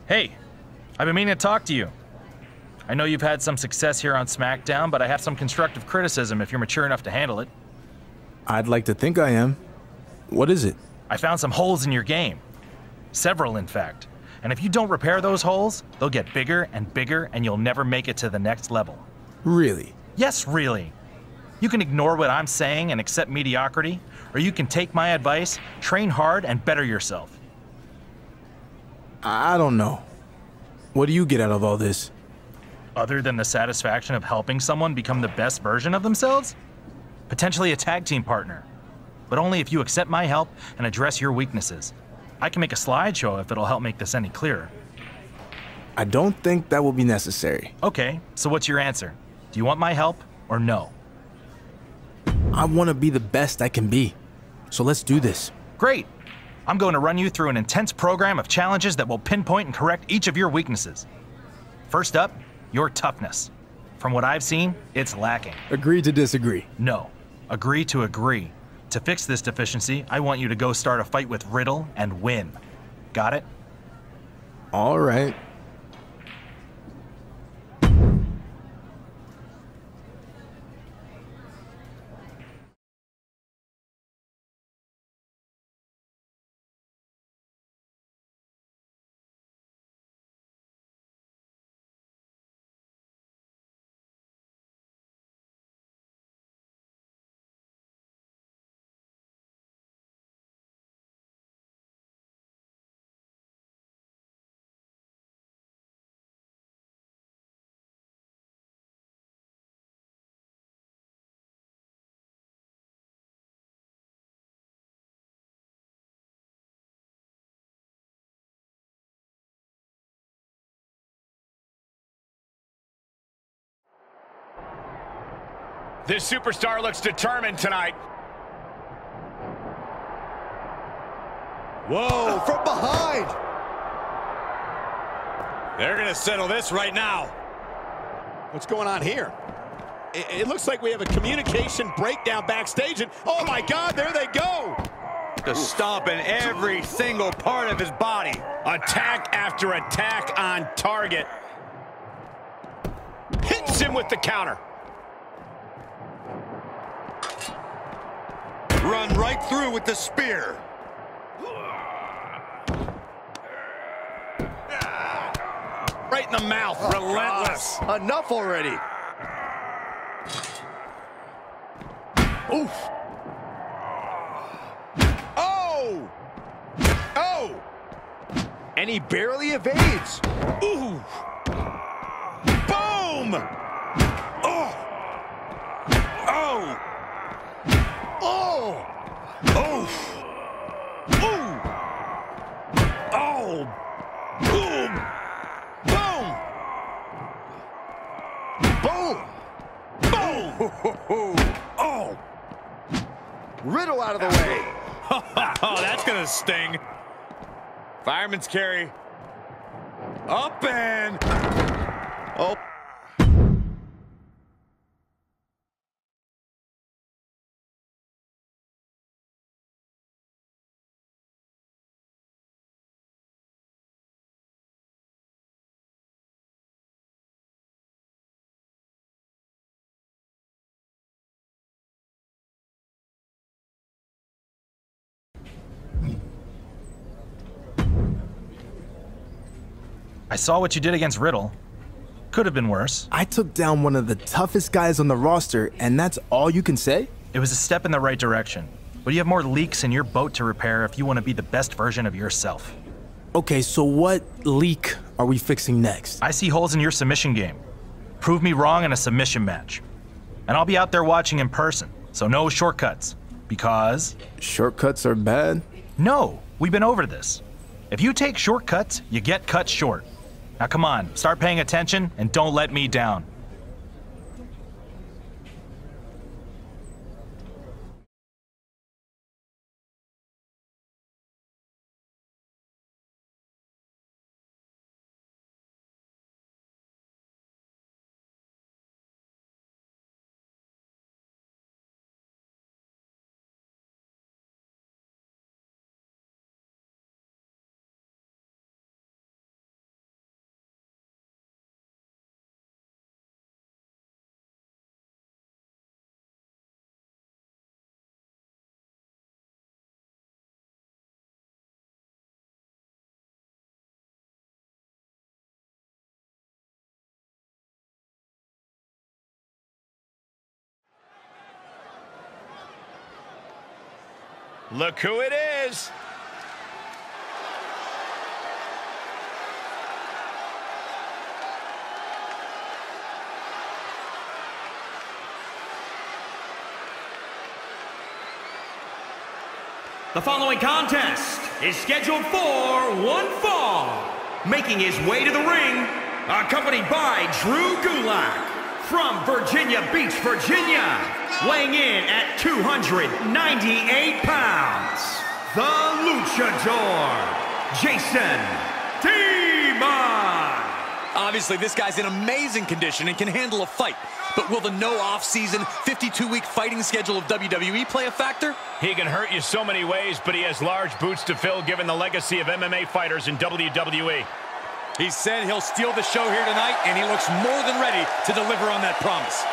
Hey, I've been meaning to talk to you. I know you've had some success here on SmackDown, but I have some constructive criticism if you're mature enough to handle it. I'd like to think I am. What is it? I found some holes in your game. Several, in fact. And if you don't repair those holes, they'll get bigger, and you'll never make it to the next level. Really? Yes, really. You can ignore what I'm saying and accept mediocrity, or you can take my advice, train hard, and better yourself. I don't know. What do you get out of all this? Other than the satisfaction of helping someone become the best version of themselves? Potentially a tag team partner. But only if you accept my help and address your weaknesses. I can make a slideshow if it'll help make this any clearer. I don't think that will be necessary. Okay, so what's your answer? Do you want my help or no? I want to be the best I can be. So let's do this. Great! I'm going to run you through an intense program of challenges that will pinpoint and correct each of your weaknesses. First up, your toughness. From what I've seen, it's lacking. Agree to disagree. No. Agree to agree. To fix this deficiency, I want you to go start a fight with Riddle and win. Got it? All right. This superstar looks determined tonight. Whoa, from behind. They're going to settle this right now. What's going on here? It looks like we have a communication breakdown backstage, and oh my God, there they go. Just stomping every single part of his body. Attack after attack on target. Hits him with the counter. Run right through with the spear. Right in the mouth. Relentless. Enough already. Oof. Oh! Oh! And he barely evades. Ooh! Boom! Oh! Oh! Oh! Oh! Ooh! Oh! Boom! Boom! Boom! Boom! Oh! Riddle out of the way. Oh, that's gonna sting. Fireman's carry. Up and... Oh. I saw what you did against Riddle. Could have been worse. I took down one of the toughest guys on the roster, and that's all you can say? It was a step in the right direction. But you have more leaks in your boat to repair if you want to be the best version of yourself. Okay, so what leak are we fixing next? I see holes in your submission game. Prove me wrong in a submission match. And I'll be out there watching in person, so no shortcuts. Because... Shortcuts are bad? No, we've been over this. If you take shortcuts, you get cut short. Now come on, start paying attention and don't let me down. Look who it is. The following contest is scheduled for one fall. Making his way to the ring, accompanied by Drew Gulak from Virginia Beach, Virginia, weighing in at 298 pounds, the Luchador, Jason Demon. Obviously, this guy's in amazing condition and can handle a fight. But will the no off-season, 52-week fighting schedule of WWE play a factor? He can hurt you so many ways, but he has large boots to fill given the legacy of MMA fighters in WWE. He said he'll steal the show here tonight, and he looks more than ready to deliver on that promise.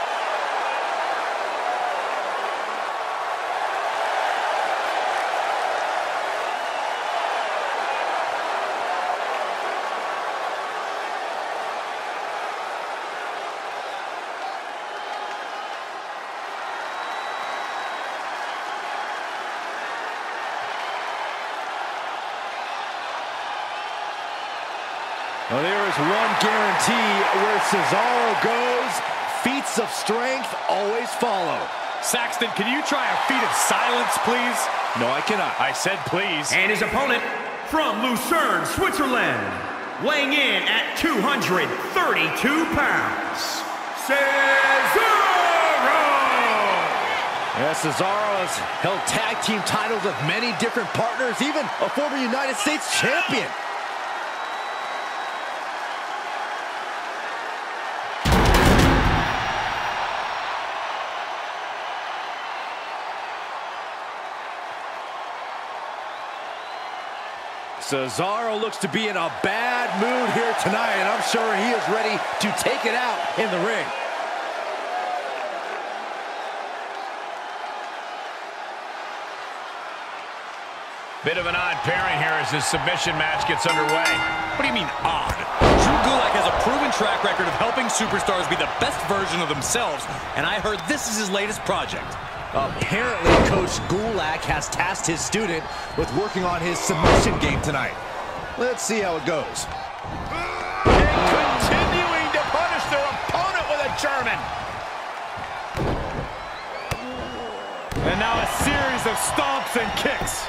Well, there is one guarantee where Cesaro goes, feats of strength always follow. Saxton, can you try a feat of silence, please? No, I cannot. I said please. And his opponent from Lucerne, Switzerland, weighing in at 232 pounds, Cesaro! Yeah, Cesaro has held tag team titles with many different partners, even a former United States champion. Cesaro looks to be in a bad mood here tonight, and I'm sure he is ready to take it out in the ring. Bit of an odd pairing here as this submission match gets underway. What do you mean, odd? Drew Gulak has a proven track record of helping superstars be the best version of themselves, and I heard this is his latest project. Apparently, Coach Gulak has tasked his student with working on his submission game tonight. Let's see how it goes. And continuing to punish their opponent with a German. And now a series of stomps and kicks.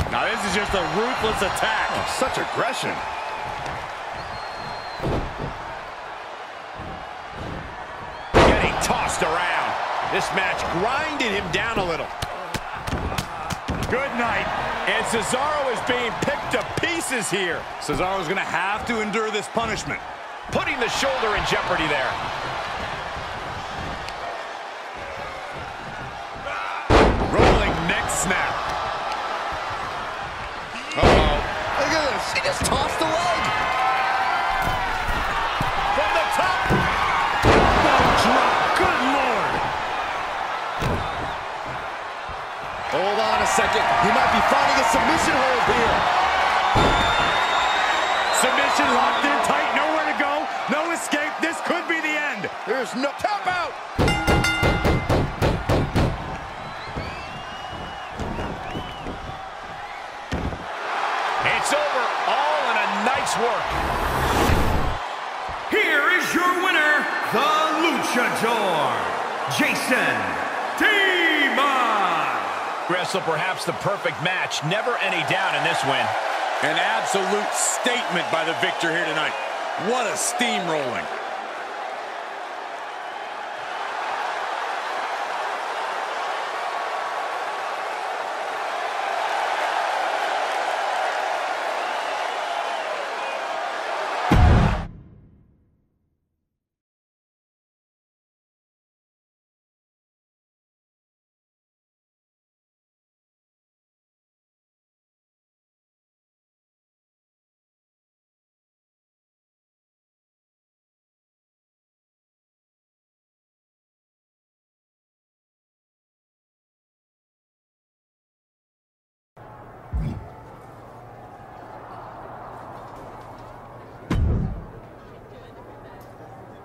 Now this is just a ruthless attack. Oh, such aggression. Getting tossed around. This match grinded him down a little. Good night. And Cesaro is being picked to pieces here. Cesaro's gonna have to endure this punishment. Putting the shoulder in jeopardy there. Rolling neck snap. Uh-oh. Look at this. He just tossed the leg. From the top. Drop. Good Lord. Hold on a second. He might be finding a submission hold here. Submission locked in tight. Nowhere to go. No escape. This could be the end. There's no tap out. It's over. All in a nice work. Here is your winner, the Luchador, Jason Demon. Wrestle perhaps the perfect match. Never any doubt in this win. An absolute statement by the victor here tonight. What a steamrolling.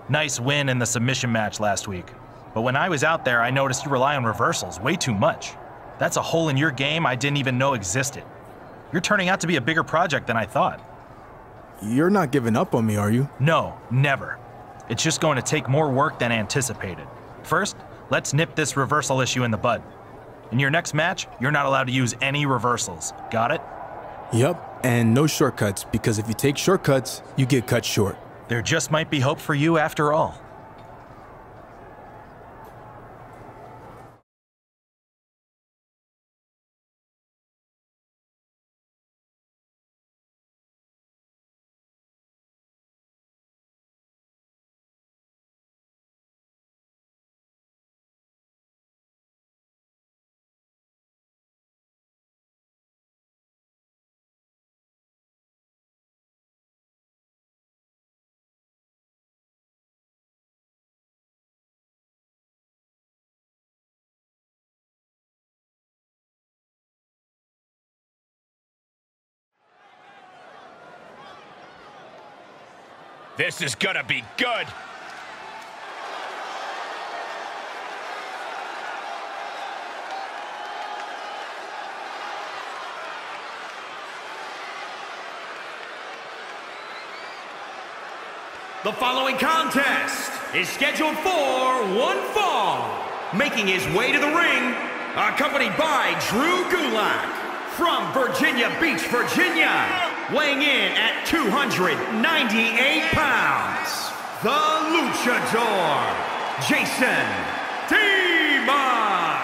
Nice win in the submission match last week. But when I was out there, I noticed you rely on reversals way too much. That's a hole in your game I didn't even know existed. You're turning out to be a bigger project than I thought. You're not giving up on me, are you? No, never. It's just going to take more work than anticipated. First, let's nip this reversal issue in the bud. In your next match, you're not allowed to use any reversals. Got it? Yep, and no shortcuts, because if you take shortcuts, you get cut short. There just might be hope for you after all. This is gonna be good. The following contest is scheduled for one fall. Making his way to the ring, accompanied by Drew Gulak from Virginia Beach, Virginia. Weighing in at 298 pounds, the Luchador, Jason Demon.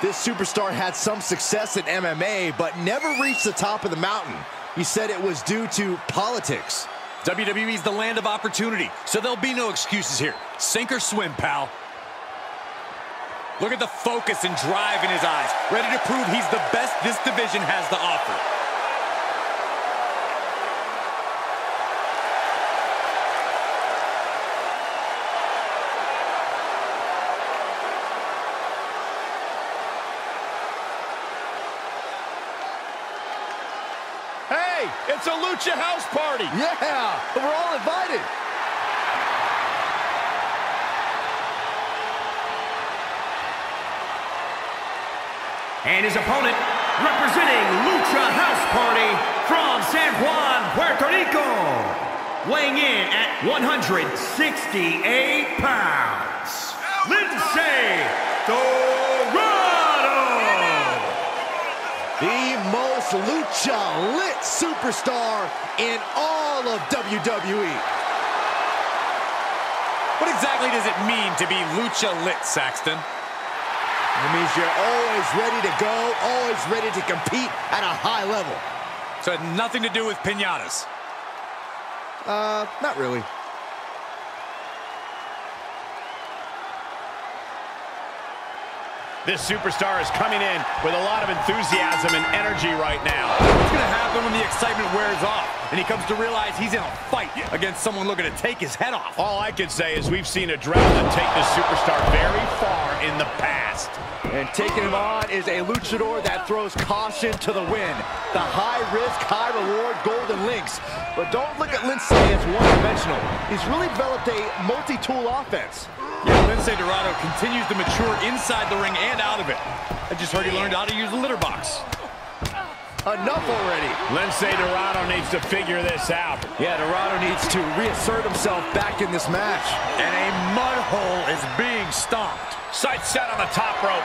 This superstar had some success in MMA, but never reached the top of the mountain. He said it was due to politics. WWE's the land of opportunity, so there'll be no excuses here. Sink or swim, pal. Look at the focus and drive in his eyes, ready to prove he's the best this division has to offer. Hey, it's a Lucha house party. Yeah, we're all invited. And his opponent, representing Lucha House Party from San Juan, Puerto Rico, weighing in at 168 pounds, Lindsay Dorado. The most lucha-lit superstar in all of WWE. What exactly does it mean to be lucha-lit, Saxton? It means you're always ready to go, always ready to compete at a high level. So it had nothing to do with piñatas. Not really. This superstar is coming in with a lot of enthusiasm and energy right now. What's going to happen when the excitement wears off and he comes to realize he's in a fight against someone looking to take his head off? All I can say is we've seen adrenaline take this superstar very far in the past. And taking him on is a luchador that throws caution to the wind. The high-risk, high-reward Golden Links. But don't look at Lindsay as one-dimensional. He's really developed a multi-tool offense. Yeah, Lindsay Dorado continues to mature inside the ring and out of it. I just heard he learned how to use a litter box. Enough already. Lindsay Dorado needs to figure this out. Yeah, Dorado needs to reassert himself back in this match. And a mud hole is being stomped. Sight set on the top rope.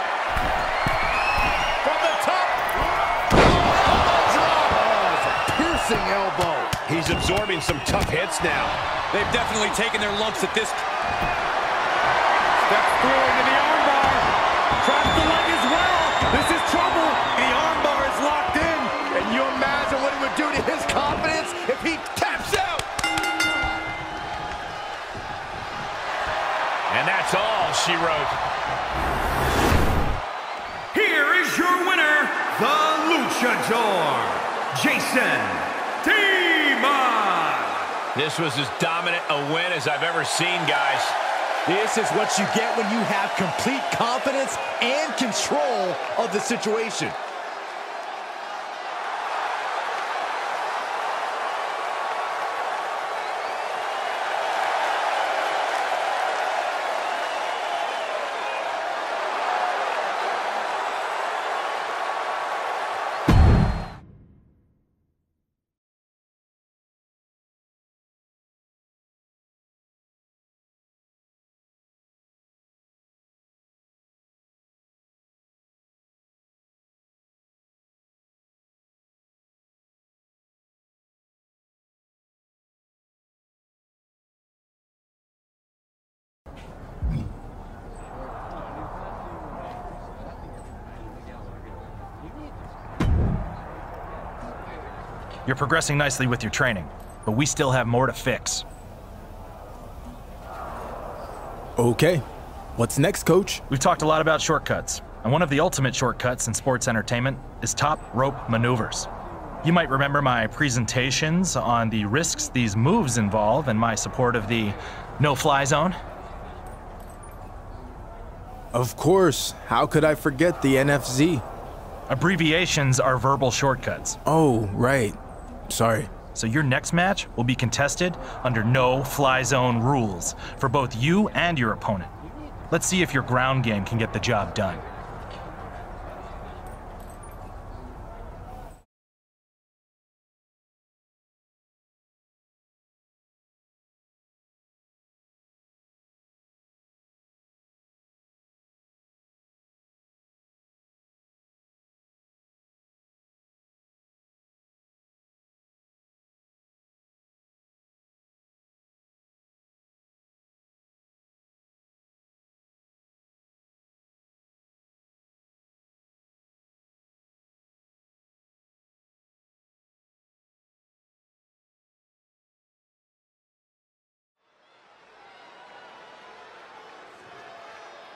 From the top. Oh, it's a piercing elbow. He's absorbing some tough hits now. They've definitely taken their lumps at this. Steps through into the armbar. Traps the leg as well. This is trouble. The armbar is locked in. Can you imagine what it would do to his confidence if he taps out? And that's all she wrote. Here is your winner, the Luchador, Jason Demon. This was as dominant a win as I've ever seen, guys. This is what you get when you have complete confidence and control of the situation. You're progressing nicely with your training, but we still have more to fix. Okay. What's next, Coach? We've talked a lot about shortcuts, and one of the ultimate shortcuts in sports entertainment is top rope maneuvers. You might remember my presentations on the risks these moves involve and my support of the no-fly zone. Of course. How could I forget the NFZ? Abbreviations are verbal shortcuts. Oh, right. Sorry. So your next match will be contested under no-fly zone rules for both you and your opponent. Let's see if your ground game can get the job done.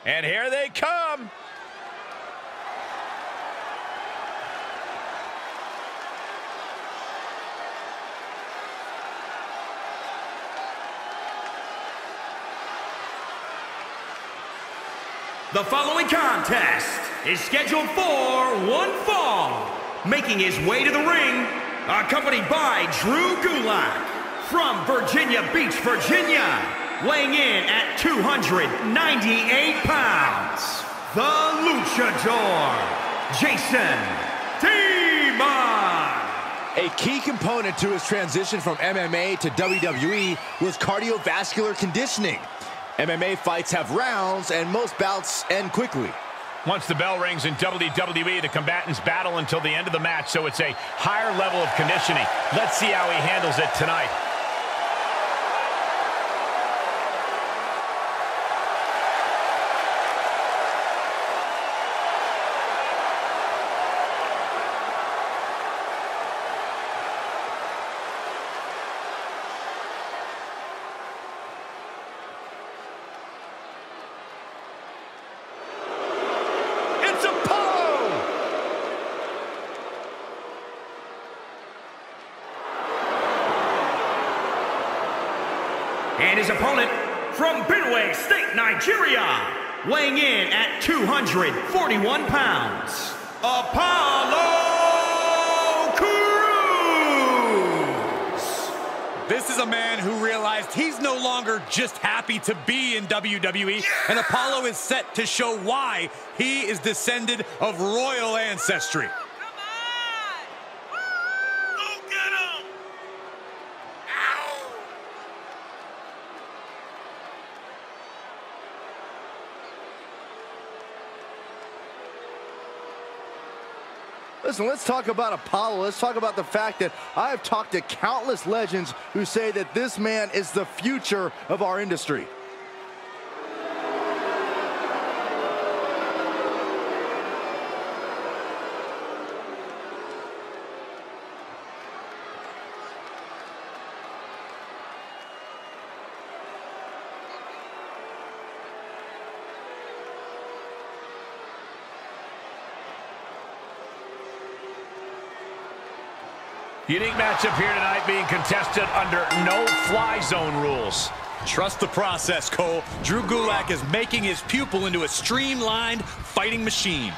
And here they come. The following contest is scheduled for one fall. Making his way to the ring, accompanied by Drew Gulak from Virginia Beach, Virginia. Weighing in at 298 pounds, the Luchador, Jason Demon. A key component to his transition from MMA to WWE was cardiovascular conditioning. MMA fights have rounds, and most bouts end quickly. Once the bell rings in WWE, the combatants battle until the end of the match, so it's a higher level of conditioning. Let's see how he handles it tonight. And his opponent from Benue State, Nigeria, weighing in at 241 pounds, Apollo Crews. This is a man who realized he's no longer just happy to be in WWE, and Apollo is set to show why he is descended of royal ancestry. Listen, let's talk about Apollo. Let's talk about the fact that I have talked to countless legends who say that this man is the future of our industry. Unique matchup here tonight being contested under no-fly zone rules. Trust the process, Cole. Drew Gulak is making his pupil into a streamlined fighting machine.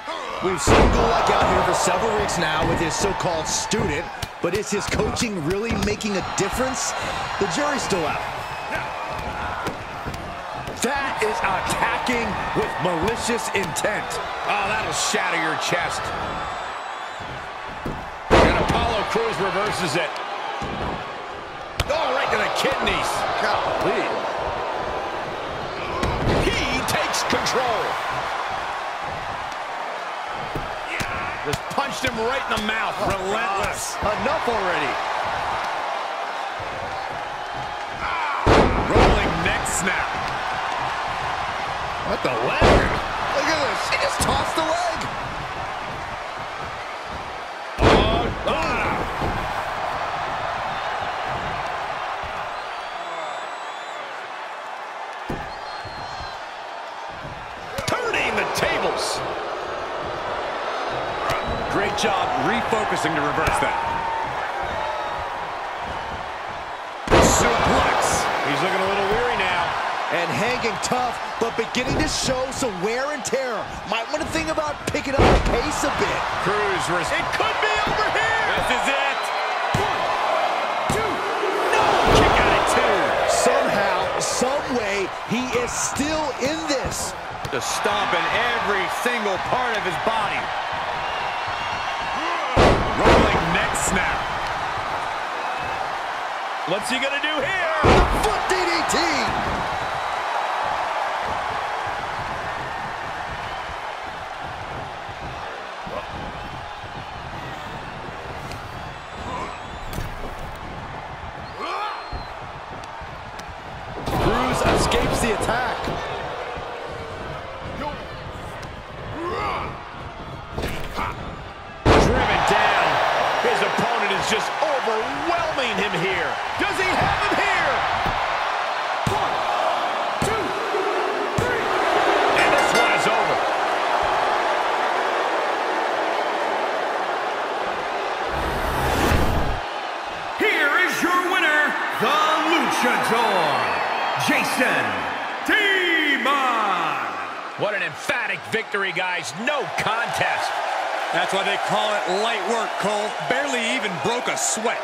We've seen Gulak out here for several weeks now with his so-called student, but is his coaching really making a difference? The jury's still out. That is attacking with malicious intent. Oh, that'll shatter your chest. Crews reverses it. Oh, right to the kidneys. Golly. He takes control. Just punched him right in the mouth. Relentless. Enough already. Rolling neck snap. What the leg? Look at this. He just tossed the leg. Great job refocusing to reverse that. Suplex. He's looking a little weary now. And hanging tough, but beginning to show some wear and tear. Might want to think about picking up the pace a bit. Cruz versus... It could be over here. This is it. 1, 2. No! Kick out at 2. Somehow, some way, he is still in this. Just stomping every single part of his body. Rolling neck snap. What's he gonna do here? The foot DDT. Cruz escapes the attack. Driven down. His opponent is just overwhelming him here. Does he have him here? 1, 2, 3. And this one is over. Here is your winner, the Luchador, Jason Demon. What an emphatic victory, guys. No contest. That's why they call it light work, Cole. Barely even broke a sweat.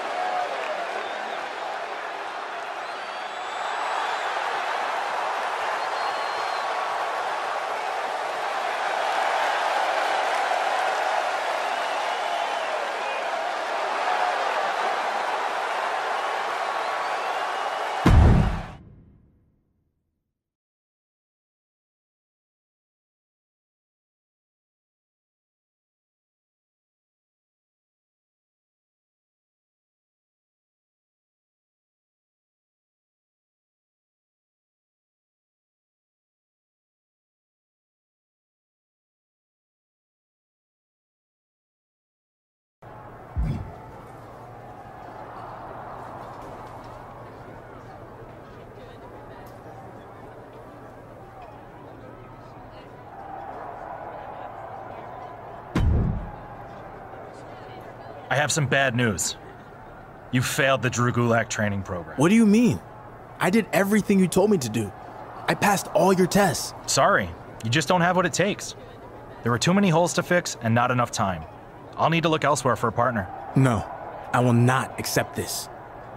I have some bad news. You failed the Drew Gulak training program. What do you mean? I did everything you told me to do. I passed all your tests. Sorry, you just don't have what it takes. There were too many holes to fix and not enough time. I'll need to look elsewhere for a partner. No, I will not accept this.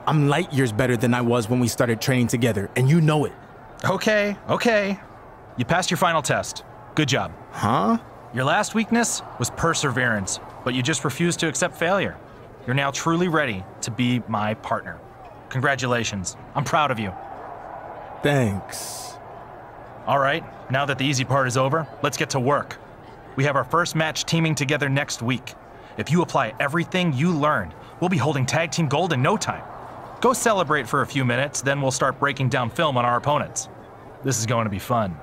I'm light years better than I was when we started training together, and you know it. Okay. You passed your final test. Good job. Huh? Your last weakness was perseverance, but you just refused to accept failure. You're now truly ready to be my partner. Congratulations. I'm proud of you. Thanks. All right, now that the easy part is over, let's get to work. We have our first match teaming together next week. If you apply everything you learned, we'll be holding tag team gold in no time. Go celebrate for a few minutes, then we'll start breaking down film on our opponents. This is going to be fun.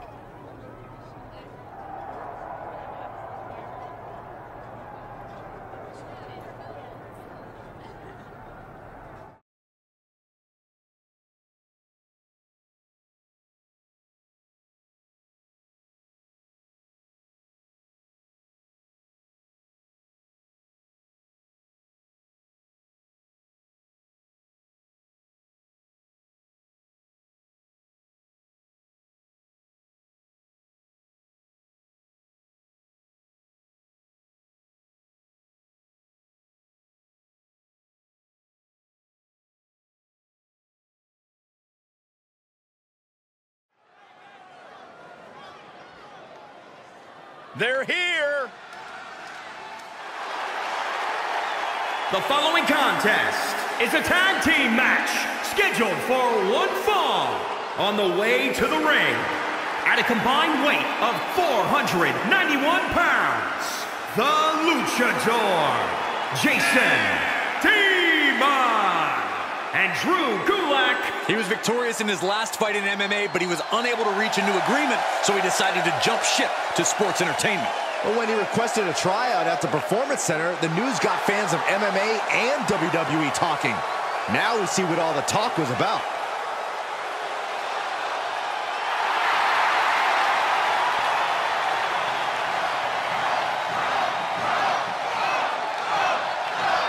They're here. The following contest is a tag team match scheduled for one fall. On the way to the ring, at a combined weight of 491 pounds, the Luchador, Jason Demon, and Drew Gulak. He was victorious in his last fight in MMA, but he was unable to reach a new agreement, so he decided to jump ship to sports entertainment. Well, when he requested a tryout at the Performance Center, the news got fans of MMA and WWE talking. Now we see what all the talk was about.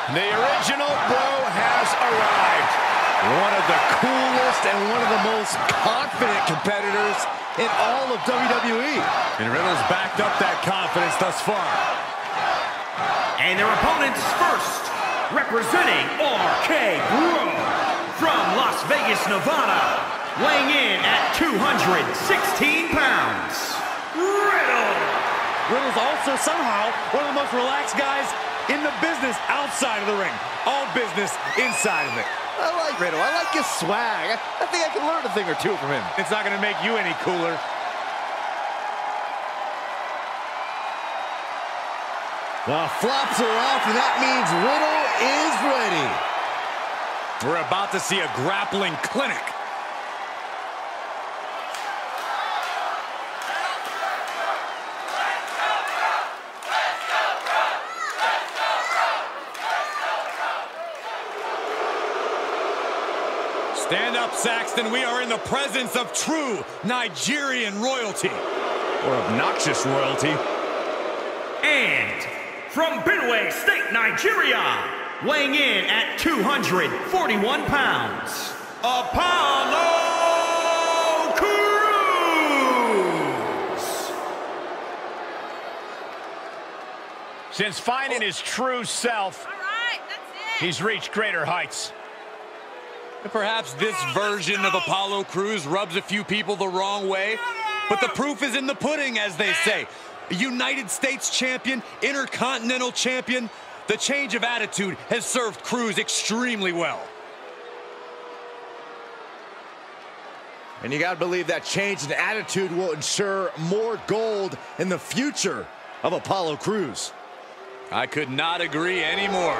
The original bro has arrived. One of the coolest and one of the most confident competitors in all of WWE. And Riddle's backed up that confidence thus far. And their opponents first, representing RK Bro from Las Vegas, Nevada, weighing in at 216 pounds, Riddle. Riddle's also somehow one of the most relaxed guys in the business outside of the ring. All business inside of it. I like Riddle. I like his swag. I think I can learn a thing or two from him. It's not going to make you any cooler. The flops are off, and that means Riddle is ready. We're about to see a grappling clinic. Stand up, Saxton. We are in the presence of true Nigerian royalty. Or obnoxious royalty. And from Benue State, Nigeria, weighing in at 241 pounds, Apollo Crews. Since finding his true self, he's reached greater heights. And perhaps this version of Apollo Crews rubs a few people the wrong way, but the proof is in the pudding, as they say. United States champion, Intercontinental champion, the change of attitude has served Crews extremely well. And you gotta believe that change in attitude will ensure more gold in the future of Apollo Crews. I could not agree anymore.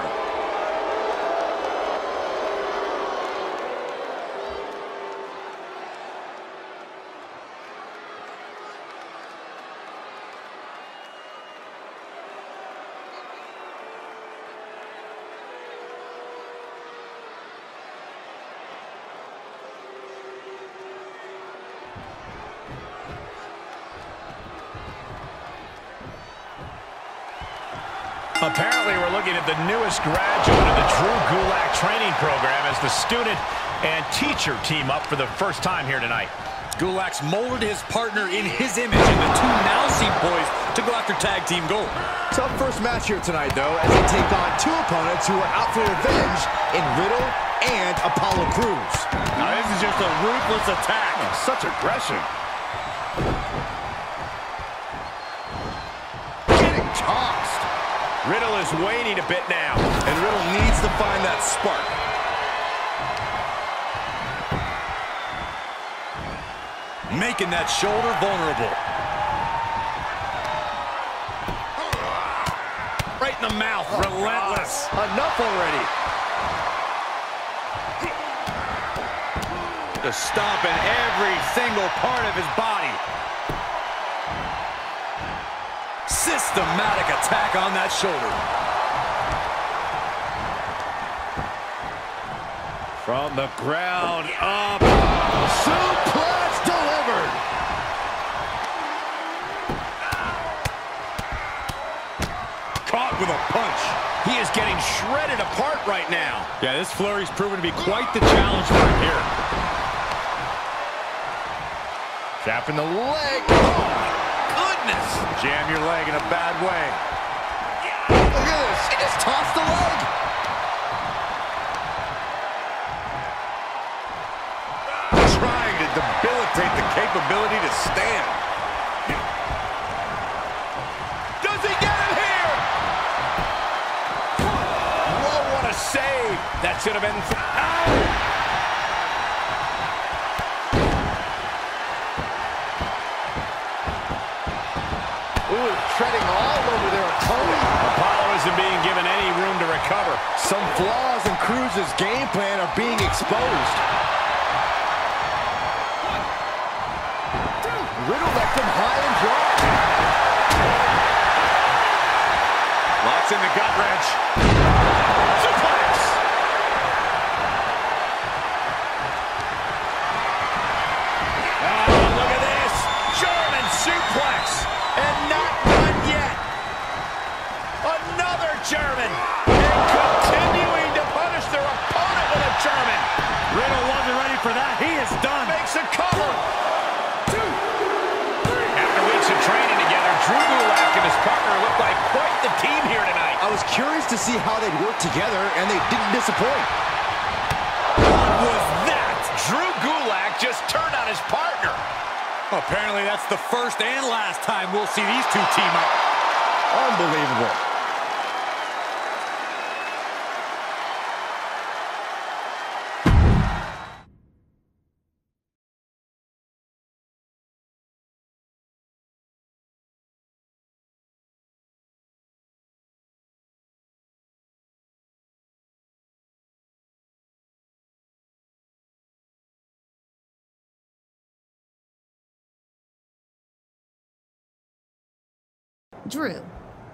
Apparently, we're looking at the newest graduate of the Drew Gulak training program as the student and teacher team up for the first time here tonight. Gulak's molded his partner in his image, and the two now seem poised to go after tag team gold. Tough first match here tonight, though, as they take on two opponents who are out for revenge in Riddle and Apollo Crews. Now, this is just a ruthless attack. Such aggression. Getting tossed. Riddle is waning a bit now. And Riddle needs to find that spark. Making that shoulder vulnerable. Right in the mouth. Relentless. Enough already. Just stomping every single part of his body. Systematic attack on that shoulder. From the ground up. Suplex delivered. Caught with a punch. He is getting shredded apart right now. Yeah, this flurry's proven to be quite the challenge for him here. Tapping the leg. Goodness. Jam your leg in a bad way. Look at this. He just tossed the leg. Trying to debilitate the capability to stand. Does he get it here? Whoa, what a save. That should have been... Ow! Ooh, treading all over their opponent. Apollo isn't being given any room to recover. Some flaws in Crews' game plan are being exposed. Riddle left him high and dry. Locks in the gut wrench. Suplex. Oh, look at this. German suplex. And not done yet. Another German. And continue. curious to see how they'd work together, and they didn't disappoint. What was that? Drew Gulak just turned on his partner. Apparently that's the first and last time we'll see these two team up. Unbelievable. Drew,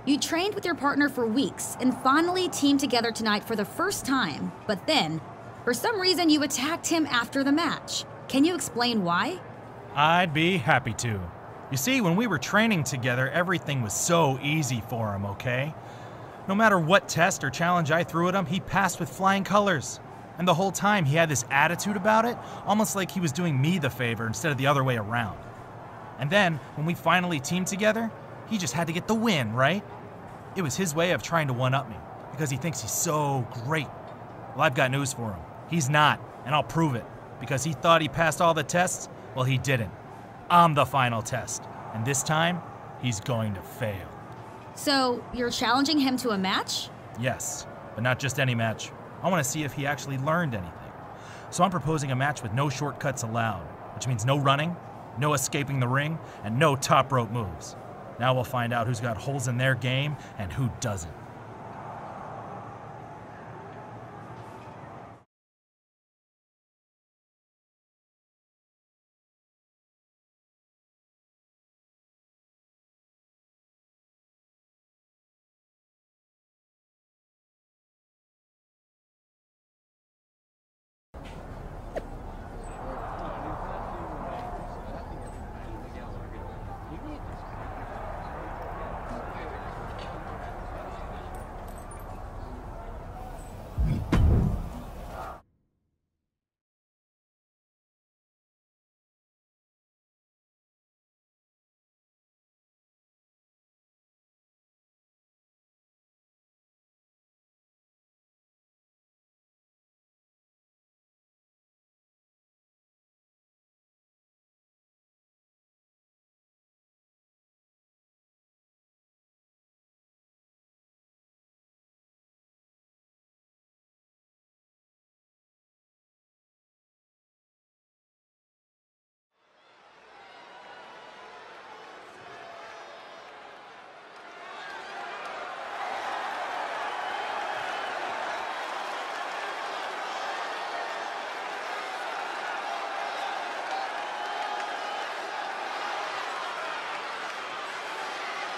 you trained with your partner for weeks and finally teamed together tonight for the first time, but then, for some reason, you attacked him after the match. Can you explain why? I'd be happy to. You see, when we were training together, everything was so easy for him, okay? No matter what test or challenge I threw at him, he passed with flying colors. And the whole time he had this attitude about it, almost like he was doing me the favor instead of the other way around. And then, when we finally teamed together, he just had to get the win, right? It was his way of trying to one-up me, because he thinks he's so great. Well, I've got news for him. He's not, and I'll prove it. Because he thought he passed all the tests, well, he didn't. I'm the final test, and this time, he's going to fail. So, you're challenging him to a match? Yes, but not just any match. I want to see if he actually learned anything. So I'm proposing a match with no shortcuts allowed, which means no running, no escaping the ring, and no top rope moves. Now we'll find out who's got holes in their game and who doesn't.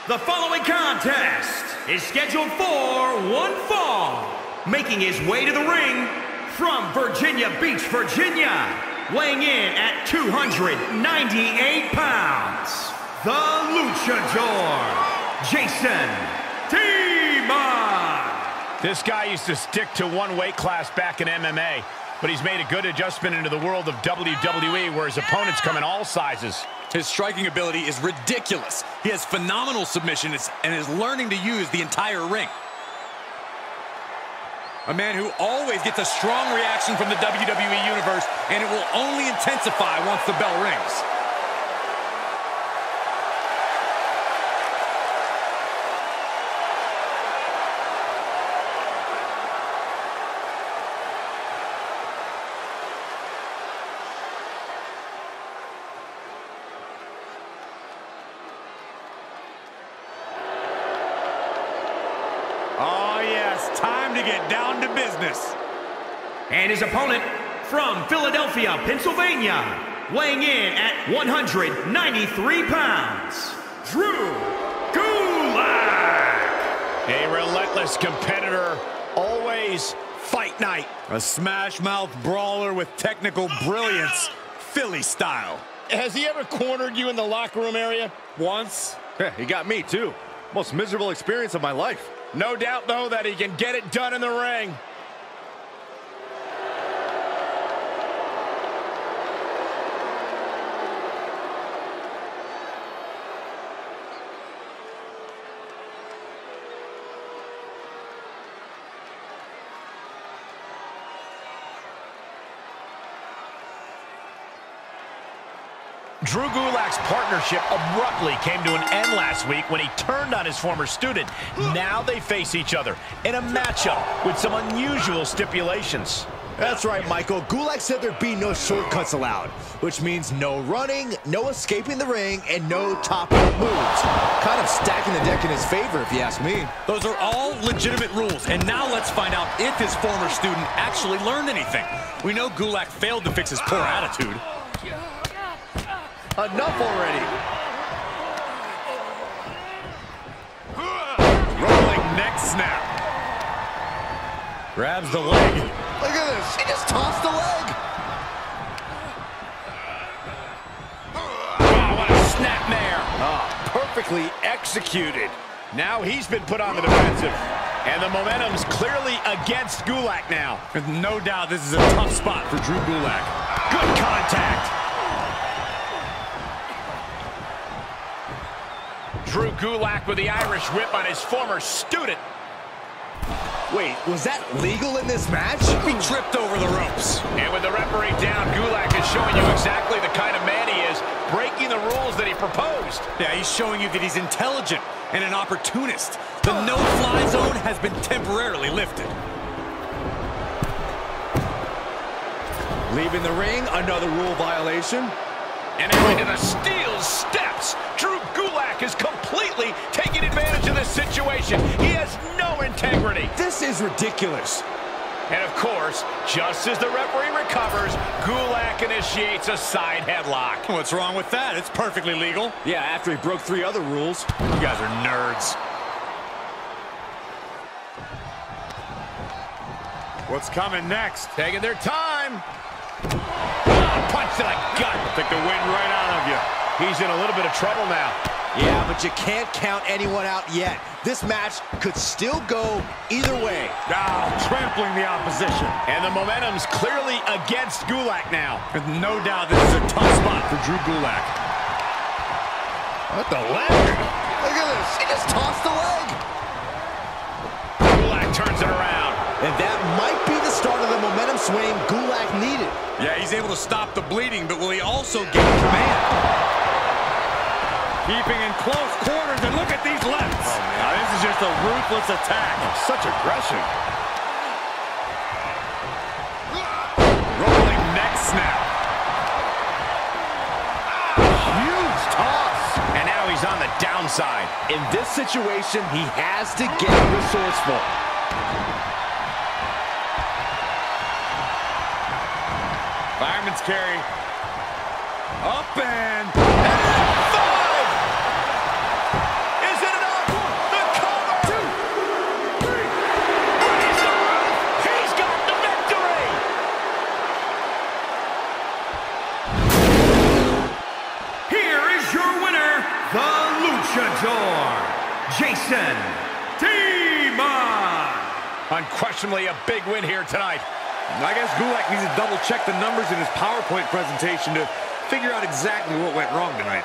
The following contest is scheduled for one fall. Making his way to the ring from Virginia Beach, Virginia, weighing in at 298 pounds, the Luchador, Jason T-Man. This guy used to stick to one weight class back in MMA, but he's made a good adjustment into the world of WWE where his opponents come in all sizes. His striking ability is ridiculous. He has phenomenal submissions and is learning to use the entire ring. A man who always gets a strong reaction from the WWE Universe, and it will only intensify once the bell rings. Oh, yes, time to get down to business. And his opponent from Philadelphia, Pennsylvania, weighing in at 193 pounds, Drew Gulak. A relentless competitor, always fight night. A smash-mouth brawler with technical brilliance, Philly style. Has he ever cornered you in the locker room area? Once. He got me, too. Most miserable experience of my life. No doubt, though, that he can get it done in the ring. Drew Gulak's partnership abruptly came to an end last week when he turned on his former student. Now they face each other in a matchup with some unusual stipulations. That's right, Michael. Gulak said there'd be no shortcuts allowed, which means no running, no escaping the ring, and no top rope moves. Kind of stacking the deck in his favor, if you ask me. Those are all legitimate rules, and now let's find out if his former student actually learned anything. We know Gulak failed to fix his poor attitude. Enough already. Rolling neck snap. Grabs the leg. Look at this. He just tossed the leg. Oh, what a snapmare. Oh, perfectly executed. Now he's been put on the defensive. And the momentum's clearly against Gulak now. With no doubt, this is a tough spot for Drew Gulak. Good contact. Drew Gulak with the Irish whip on his former student. Wait, was that legal in this match? He tripped over the ropes. And with the referee down, Gulak is showing you exactly the kind of man he is, breaking the rules that he proposed. Yeah, he's showing you that he's intelligent and an opportunist. The no-fly zone has been temporarily lifted. Leaving the ring, another rule violation. And now into the steel steps. Drew Gulak is completely taking advantage of this situation. He has no integrity. This is ridiculous. And of course, just as the referee recovers, Gulak initiates a side headlock. What's wrong with that? It's perfectly legal. Yeah, after he broke 3 other rules. You guys are nerds. What's coming next? Taking their time. Punch to the gut. Took the wind right out of you. He's in a little bit of trouble now. Yeah, but you can't count anyone out yet. This match could still go either way. Trampling the opposition. And the momentum's clearly against Gulak now. With no doubt, this is a tough spot for Drew Gulak. What the leg? Look at this. He just tossed the leg. Gulak turns it around. And that might be the start of the momentum swing Gulak needed. Yeah, he's able to stop the bleeding, but will he also gain command? Keeping in close quarters, and look at these lefts. Oh, man. Now, this is just a ruthless attack. Such aggression. Rolling neck snap. Huge toss. And now he's on the downside. In this situation, he has to get resourceful. Fireman's carry. Up and... 5! Is it enough? The cover! 2, 3. Raise the roof! He's got the victory! Here is your winner, the Luchador, Jason T-Man. Unquestionably a big win here tonight. I guess Gulak needs to double-check the numbers in his PowerPoint presentation to figure out exactly what went wrong tonight.